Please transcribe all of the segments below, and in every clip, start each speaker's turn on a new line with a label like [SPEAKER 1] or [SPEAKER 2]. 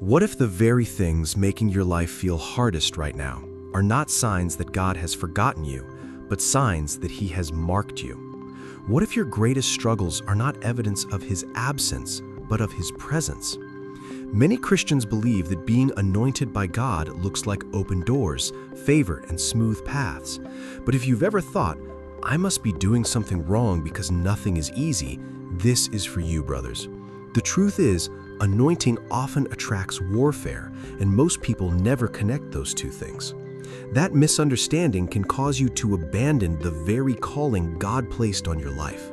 [SPEAKER 1] What if the very things making your life feel hardest right now are not signs that God has forgotten you, but signs that He has marked you? What if your greatest struggles are not evidence of His absence, but of His presence? Many Christians believe that being anointed by God looks like open doors, favor, and smooth paths. But if you've ever thought, I must be doing something wrong because nothing is easy, this is for you, brothers. The truth is, anointing often attracts warfare, and most people never connect those two things. That misunderstanding can cause you to abandon the very calling God placed on your life.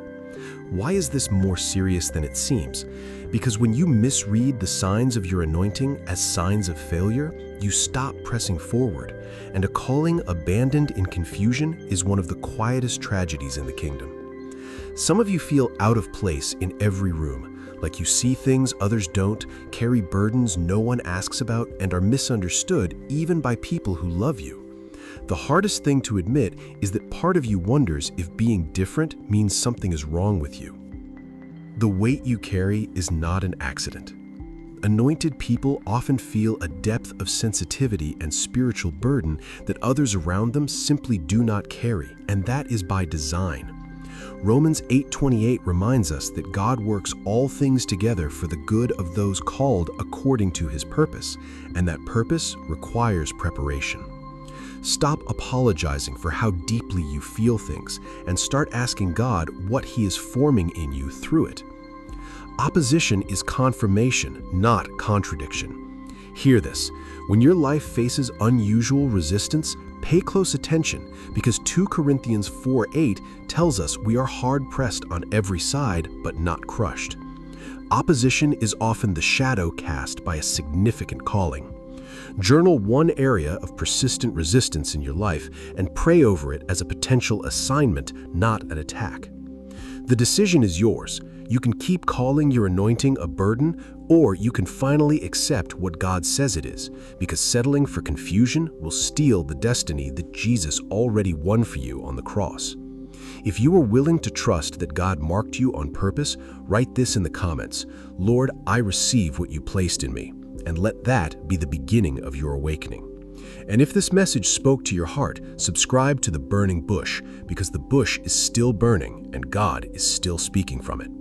[SPEAKER 1] Why is this more serious than it seems? Because when you misread the signs of your anointing as signs of failure, you stop pressing forward, and a calling abandoned in confusion is one of the quietest tragedies in the kingdom. Some of you feel out of place in every room, like you see things others don't, carry burdens no one asks about, and are misunderstood even by people who love you. The hardest thing to admit is that part of you wonders if being different means something is wrong with you. The weight you carry is not an accident. Anointed people often feel a depth of sensitivity and spiritual burden that others around them simply do not carry, and that is by design. Romans 8:28 reminds us that God works all things together for the good of those called according to His purpose, and that purpose requires preparation. Stop apologizing for how deeply you feel things and start asking God what He is forming in you through it. Opposition is confirmation, not contradiction. Hear this: when your life faces unusual resistance, pay close attention, because 2 Corinthians 4:8 tells us we are hard-pressed on every side, but not crushed. Opposition is often the shadow cast by a significant calling. Journal one area of persistent resistance in your life and pray over it as a potential assignment, not an attack. The decision is yours. You can keep calling your anointing a burden, or you can finally accept what God says it is, because settling for confusion will steal the destiny that Jesus already won for you on the cross. If you are willing to trust that God marked you on purpose, write this in the comments: Lord, I receive what you placed in me, and let that be the beginning of your awakening. And if this message spoke to your heart, subscribe to The Burning Bush, because the bush is still burning and God is still speaking from it.